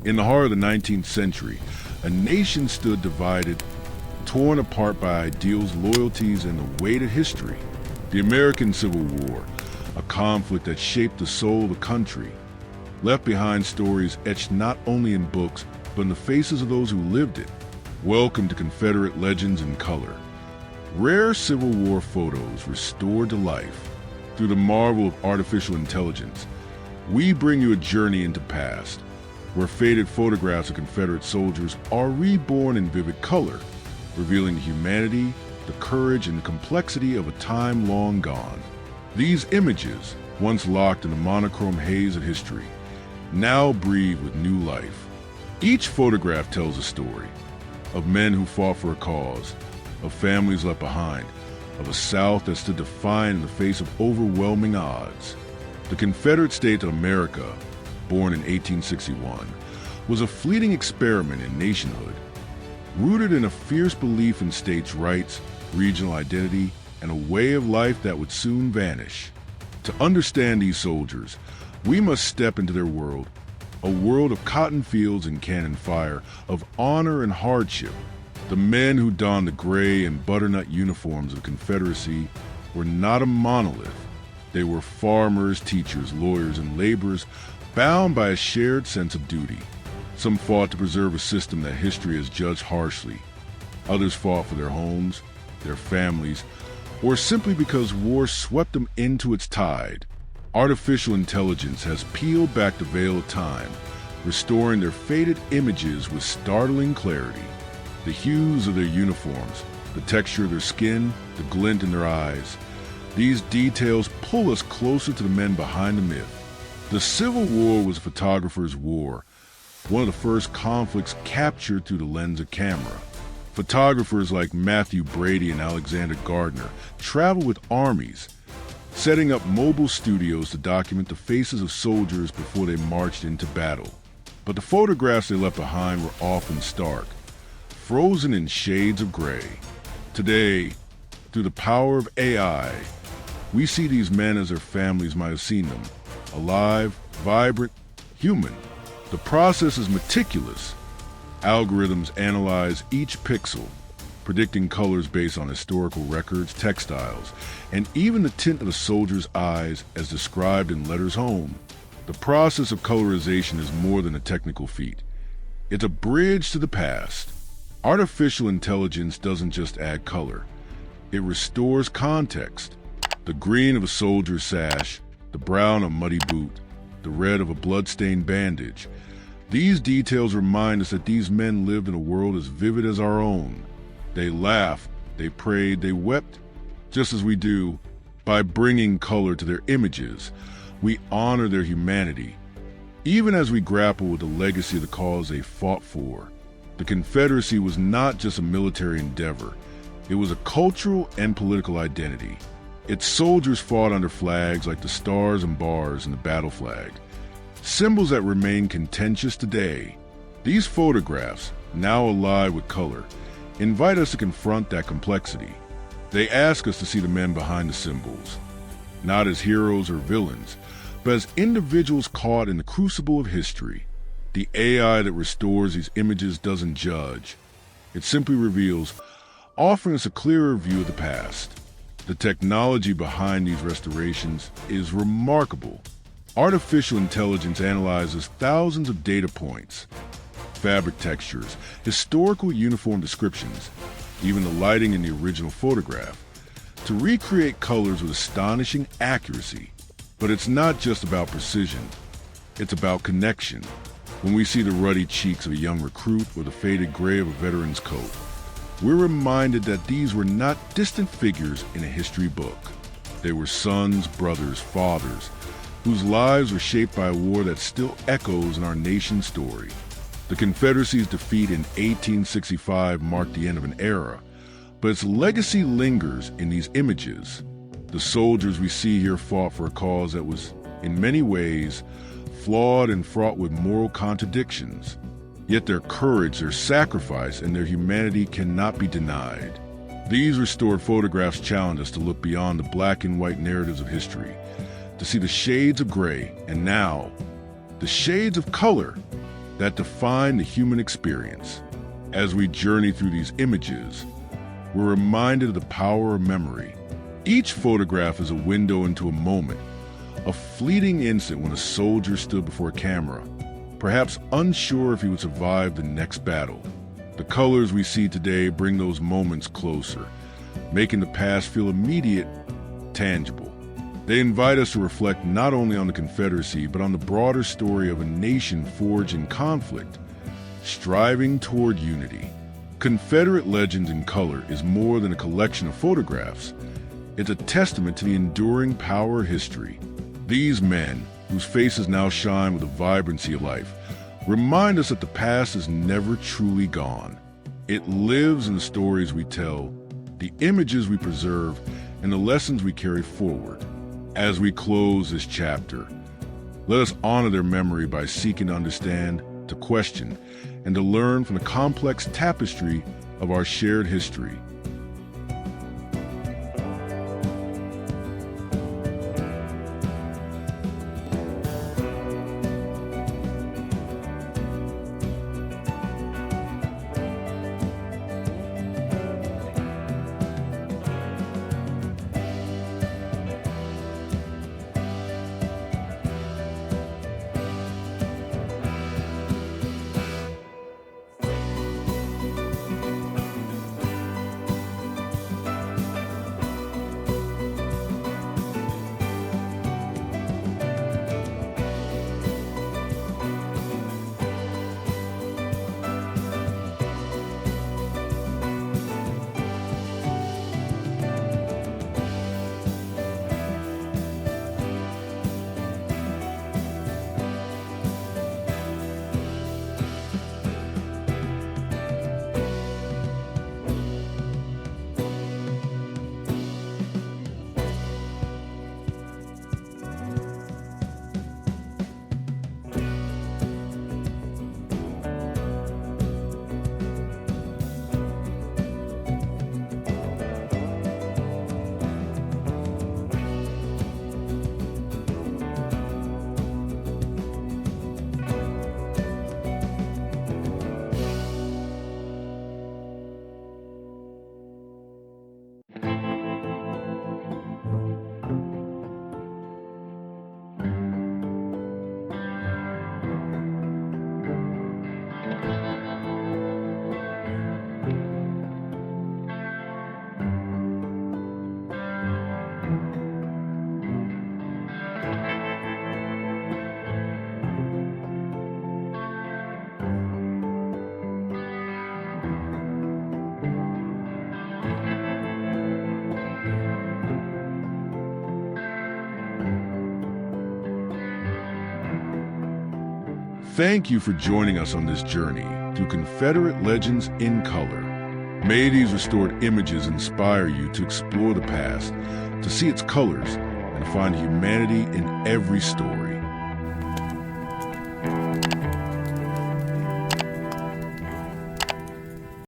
In the heart of the 19th century, a nation stood divided, torn apart by ideals, loyalties, and the weight of history. The American Civil War, a conflict that shaped the soul of the country, left behind stories etched not only in books, but in the faces of those who lived it. Welcome to Confederate Legends in color. Rare Civil War photos restored to life. Through the marvel of artificial intelligence, we bring you a journey into past, where faded photographs of Confederate soldiers are reborn in vivid color, revealing the humanity, the courage, and the complexity of a time long gone. These images, once locked in the monochrome haze of history, now breathe with new life. Each photograph tells a story of men who fought for a cause, of families left behind, of a South that stood defiant in the face of overwhelming odds. The Confederate States of America, born in 1861, was a fleeting experiment in nationhood, rooted in a fierce belief in states' rights, regional identity, and a way of life that would soon vanish. To understand these soldiers, we must step into their world, a world of cotton fields and cannon fire, of honor and hardship. The men who donned the gray and butternut uniforms of the Confederacy were not a monolith. They were farmers, teachers, lawyers, and laborers bound by a shared sense of duty. Some fought to preserve a system that history has judged harshly. Others fought for their homes, their families, or simply because war swept them into its tide. Artificial intelligence has peeled back the veil of time, restoring their faded images with startling clarity. The hues of their uniforms, the texture of their skin, the glint in their eyes. These details pull us closer to the men behind the myth. The Civil War was a photographer's war, one of the first conflicts captured through the lens of camera. Photographers like Matthew Brady and Alexander Gardner traveled with armies, setting up mobile studios to document the faces of soldiers before they marched into battle. But the photographs they left behind were often stark, frozen in shades of gray. Today, through the power of AI, we see these men as their families might have seen them, alive, vibrant, human. The process is meticulous. Algorithms analyze each pixel, predicting colors based on historical records, textiles, and even the tint of a soldier's eyes as described in letters home. The process of colorization is more than a technical feat. It's a bridge to the past. Artificial intelligence doesn't just add color. It restores context. The green of a soldier's sash, the brown of a muddy boot, the red of a blood-stained bandage. These details remind us that these men lived in a world as vivid as our own. They laughed, they prayed, they wept, just as we do. By bringing color to their images, we honor their humanity, even as we grapple with the legacy of the cause they fought for. The Confederacy was not just a military endeavor. It was a cultural and political identity. Its soldiers fought under flags like the stars and bars and the battle flag, symbols that remain contentious today. These photographs, now alive with color, invite us to confront that complexity. They ask us to see the men behind the symbols, not as heroes or villains, but as individuals caught in the crucible of history. The AI that restores these images doesn't judge. It simply reveals, offering us a clearer view of the past. The technology behind these restorations is remarkable. Artificial intelligence analyzes thousands of data points, fabric textures, historical uniform descriptions, even the lighting in the original photograph, to recreate colors with astonishing accuracy. But it's not just about precision. It's about connection. When we see the ruddy cheeks of a young recruit or the faded gray of a veteran's coat, we're reminded that these were not distant figures in a history book. They were sons, brothers, fathers, whose lives were shaped by a war that still echoes in our nation's story. The Confederacy's defeat in 1865 marked the end of an era, but its legacy lingers in these images. The soldiers we see here fought for a cause that was, in many ways, flawed and fraught with moral contradictions. Yet their courage, their sacrifice, and their humanity cannot be denied. These restored photographs challenge us to look beyond the black and white narratives of history, to see the shades of gray, and now, the shades of color. that define the human experience. As we journey through these images, we're reminded of the power of memory. Each photograph is a window into a moment, a fleeting instant when a soldier stood before a camera, perhaps unsure if he would survive the next battle. The colors we see today bring those moments closer, making the past feel immediate, tangible. They invite us to reflect not only on the Confederacy, but on the broader story of a nation forged in conflict, striving toward unity. Confederate Legends in Color is more than a collection of photographs. It's a testament to the enduring power of history. These men, whose faces now shine with the vibrancy of life, remind us that the past is never truly gone. It lives in the stories we tell, the images we preserve, and the lessons we carry forward. As we close this chapter, let us honor their memory by seeking to understand, to question, and to learn from the complex tapestry of our shared history. Thank you for joining us on this journey through Confederate Legends in Color. May these restored images inspire you to explore the past, to see its colors, and to find humanity in every story.